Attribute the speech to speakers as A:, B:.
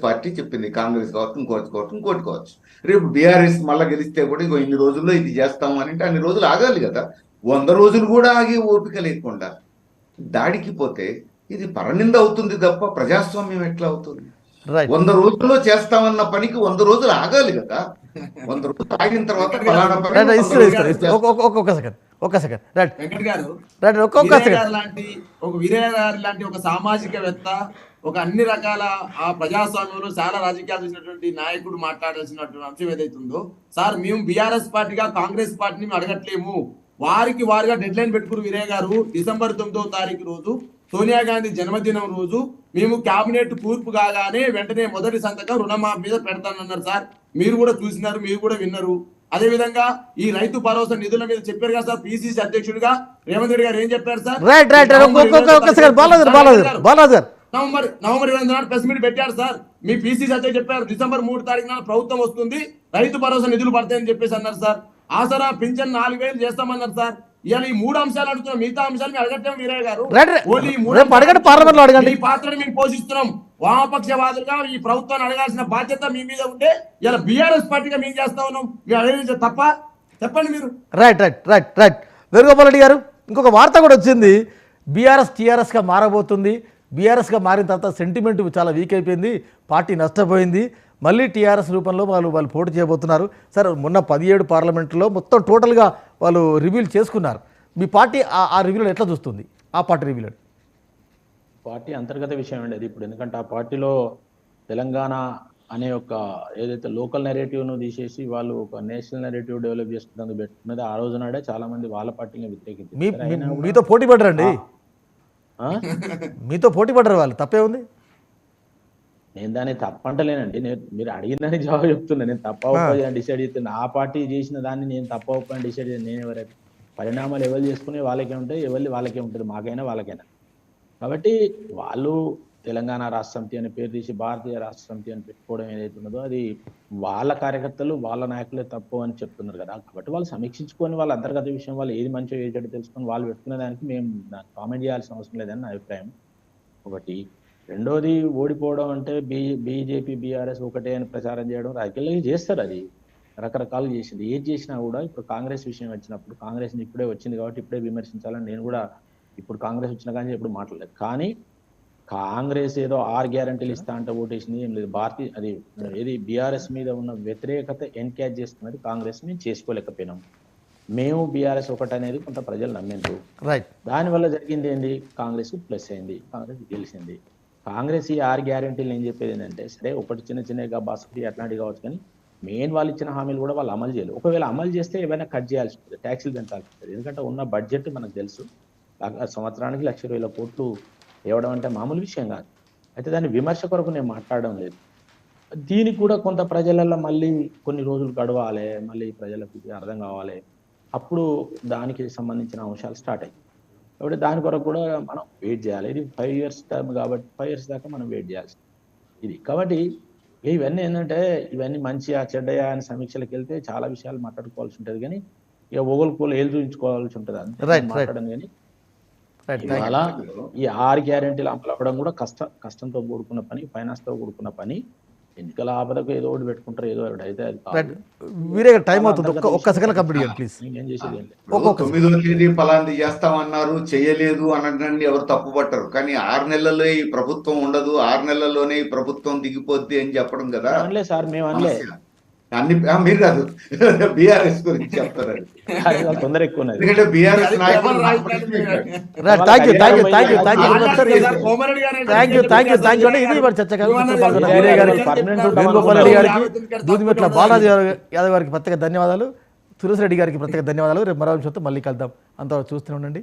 A: Party చెప్పింది, కాంగ్రెస్ కావచ్చు, ఇంకోటి కావచ్చు. రేపు బీఆర్ఎస్ మళ్ళీ గెలిస్తే కూడా ఇగో ఇన్ని రోజుల్లో ఇది చేస్తాము అని అంటే అన్ని రోజులు ఆగాలి కదా. 100 రోజులు కూడా ఆగి ఓపిక లేకుండా దాడికి పోతే ఇది పరనింద అవుతుంది తప్ప ప్రజాస్వామ్యం ఎట్లా అవుతుంది? 100 రోజుల్లో చేస్తామన్న పనికి 100 రోజులు ఆగాలి కదా. 100 రోజులు ఆగిన తర్వాత
B: లాంటి ఒక సామాజికవేత్త, ఒక అన్ని రకాల ఆ ప్రజాస్వామ్యంలో చాలా రాజకీయాలు చేసినటువంటి నాయకుడు మాట్లాడాల్సినటువంటి అంశం ఏదైతుందో, సార్ మేము బీఆర్ఎస్ పార్టీగా కాంగ్రెస్ పార్టీని మేము అడగట్లేము, వారిగా డెడ్ లైన్ పెట్టుకుని వీరయ్య గారు డిసెంబర్ 9వ తారీఖు రోజు సోనియా గాంధీ జన్మదినం రోజు మేము కేబినెట్ కూర్పు కాగానే వెంటనే మొదటి సంతకం రుణమాఫీ మీద పెడతానన్నారు సార్. మీరు కూడా చూసినారు, మీరు కూడా విన్నారు. అదే విధంగా ఈ రైతు భరోసా నిధుల మీద చెప్పారు కదా సార్, పిసిసి అధ్యక్షుడిగా రేవంత్ రెడ్డి గారు ఏం చెప్పారు సార్? నవంబర్ 20 నాడు ప్రెస్ మీట్ పెట్టారు సార్. మీ పిసిసి అధ్యక్షుడు చెప్పారు డిసెంబర్ 3 తారీఖున ప్రభుత్వం వస్తుంది, రైతు భరోసా నిధులు పడతాయని చెప్పేసి అన్నారు సార్. ఆసరా పింఛన్ 4000 చేస్తామన్నారు సార్. ఇవాళ ఈ 3 అంశాలు అడుగుతున్నాం, మిగతా అంశాలు మేము అడగట్లేము వీరయ్య గారు. ఈ పాత్రను మేము పోషిస్తున్నాం. వామపక్షవాదులుగా ఈ ప్రభుత్వాన్ని అడగాల్సిన బాధ్యత మీ మీద ఉంటే ఇలా బీఆర్ఎస్ పార్టీగా మేము చేస్తా ఉన్నాం. మీరు అడిగే తప్ప చెప్పండి మీరు.
C: రైట్ వేణుగోపాల్ రెడ్డి గారు, ఇంకొక వార్త కూడా వచ్చింది, బీఆర్ఎస్ టీఆర్ఎస్గా మారబోతుంది. బీఆర్ఎస్గా మారిన తర్వాత సెంటిమెంట్ చాలా వీక్ అయిపోయింది, పార్టీ నష్టపోయింది, మళ్ళీ టీఆర్ఎస్ రూపంలో వాళ్ళు పోటీ చేయబోతున్నారు. సార్ మొన్న 17 పార్లమెంట్లో మొత్తం టోటల్గా వాళ్ళు రివీల్ చేసుకున్నారు. మీ పార్టీ ఆ రివ్యూలో ఎట్లా చూస్తుంది? ఆ పార్టీ రివ్యూలో
D: పార్టీ అంతర్గత విషయం అండి అది ఇప్పుడు. ఎందుకంటే ఆ పార్టీలో తెలంగాణ అనే ఒక ఏదైతే లోకల్ నెరేటివ్ను తీసేసి వాళ్ళు ఒక నేషనల్ నెరేటివ్ డెవలప్ చేసుకున్నందుకు పెట్టుకున్నది ఆ రోజు నాడే చాలా మంది వాళ్ళ పార్టీని వ్యతిరేకించారు.
C: మీతో పోటీ పడరండి, మీతో పోటీ పడరు వాళ్ళు, తప్పే ఉంది.
D: నేను దాన్ని తప్పంటలేనండి, మీరు అడిగిందని జవాబు చెప్తున్నా. నేను తప్ప డిసైడ్ చేస్తున్నా. ఆ పార్టీ చేసిన దాన్ని నేను తప్ప ఒప్పని డిసైడ్ చేస్తాను. నేను ఎవరైతే పరిణామాలు ఎవరు చేసుకునే వాళ్ళకే ఉంటాయి, ఎవరి వాళ్ళకే ఉంటుంది, మాకైనా వాళ్ళకైనా. కాబట్టి వాళ్ళు తెలంగాణ రాష్ట్ర సమితి అనే పేరు తీసి భారతీయ రాష్ట్ర సమితి అని పెట్టుకోవడం ఏదైతే ఉన్నదో అది వాళ్ళ కార్యకర్తలు వాళ్ళ నాయకులే తప్పు అని చెప్తున్నారు కదా. కాబట్టి వాళ్ళు సమీక్షించుకొని వాళ్ళ అంతర్గత విషయం వాళ్ళు ఏది మంచిగా ఏది చెడు తెలుసుకొని వాళ్ళు పెట్టుకునే దానికి మేము కామెంట్ చేయాల్సిన అవసరం లేదని నా అభిప్రాయం. ఒకటి. రెండోది, ఓడిపోవడం అంటే బీజేపీ బీఆర్ఎస్ ఒకటే అని ప్రచారం చేయడం రాజకీయాలు చేస్తారు. అది రకరకాలు చేసింది. ఏది చేసినా కూడా ఇప్పుడు కాంగ్రెస్ విషయం వచ్చినప్పుడు కాంగ్రెస్ని ఇప్పుడే వచ్చింది కాబట్టి ఇప్పుడే విమర్శించాలని నేను కూడా ఇప్పుడు కాంగ్రెస్ వచ్చిన కానీ ఎప్పుడు మాట్లాడలేదు. కానీ కాంగ్రెస్ ఏదో 6 గ్యారంటీలు ఇస్తా అంటే ఓటేసింది ఏం లేదు. ఏది బీఆర్ఎస్ మీద ఉన్న వ్యతిరేకత ఎన్క్యాచ్ చేస్తున్నది కాంగ్రెస్ మేము చేసుకోలేకపోయినాం. మేము బీఆర్ఎస్ ఒకటి అనేది కొంత ప్రజలు నమ్మిండ్రు. దానివల్ల జరిగింది ఏంది, కాంగ్రెస్ ప్లస్ అయింది, కాంగ్రెస్ గెలిచింది. కాంగ్రెస్ ఈ 6 గ్యారంటీలు ఏం చెప్పేది ఏంటంటే సరే ఒకటి చిన్నగా బస్ ఫ్రీ అట్లాంటివి కావచ్చు, కానీ మెయిన్ వాళ్ళు ఇచ్చిన హామీలు కూడా వాళ్ళు అమలు చేయలేదు. ఒకవేళ అమలు చేస్తే ఏమైనా కట్ చేయాల్సి ఉంటుంది, ట్యాక్సీలు పెంచాల్సి ఉంటుంది. ఎందుకంటే ఉన్న బడ్జెట్ మనకు తెలుసు, సంవత్సరానికి 1,20,000 కోట్లు ఇవ్వడం అంటే మామూలు విషయం కాదు. అయితే దాని విమర్శ కొరకు నేను మాట్లాడడం లేదు. దీనికి కూడా కొంత ప్రజలలో మళ్ళీ కొన్ని రోజులు గడవాలి, మళ్ళీ ప్రజలకు అర్థం కావాలి, అప్పుడు దానికి సంబంధించిన అంశాలు స్టార్ట్ అయ్యాయి. కాబట్టి దాని కొరకు కూడా మనం వెయిట్ చేయాలి. ఇది 5 years టర్మ్ కాబట్టి 5 years దాకా మనం వెయిట్ చేయాల్సి ఇది. కాబట్టి ఇవన్నీ ఏంటంటే ఇవన్నీ మంచిగా చెడ్డయా అని సమీక్షలకు వెళ్తే చాలా విషయాలు మాట్లాడుకోవాల్సి ఉంటుంది, కానీ ఇక ఒకరికోలు ఏళ్ళు చూపించుకోవాల్సి ఉంటుంది అంతే మాట్లాడడం. కానీ అలా ఈ 6 గ్యారెంటీలు అమలు అవ్వడం కూడా కష్టంతో కూడుకున్న పని, ఫైనాన్స్తో కూడుకున్న పని. ఎన్నికల ఆపదకు ఏదో ఒకటి పెట్టుకుంటారు, ఏదో ఒకటి అయితే
C: మీరే టైం అవుతుంది. ఒక్క సెకండ్ కంప్లీట్ చేయండి ప్లీజ్.
D: ఏం చేసేది
A: 9వ తేదీ ఫలాంది చేస్తామన్నారు, చేయలేదు అనడాన్ని ఎవరు తప్పుపట్టరు. కానీ 6 నెలల్లో ఈ ప్రభుత్వం ఉండదు, 6 నెలల్లోనే ఈ ప్రభుత్వం దిగిపోద్ది అని చెప్పడం కదా.
D: అనలే సార్, మేము అనలే.
A: మీరు కాదు, బీఆర్ఎస్ గురించి చెప్తారు.
D: తొందర ఎక్కువ ఉన్నది.
A: ఎందుకంటే బీఆర్ఎస్ నాయకులు
C: వేణుగోపాల్ రెడ్డి గారికి, దూదిమెట్ల బాలాజీ యాదవ్ గారికి ప్రత్యేక ధన్యవాదాలు, సురేష్ రెడ్డి గారికి ప్రత్యేక ధన్యవాదాలు. రేపు మరో విషయంతో మళ్ళీ కలుద్దాం. అంతవరకు చూస్తూనే ఉండండి.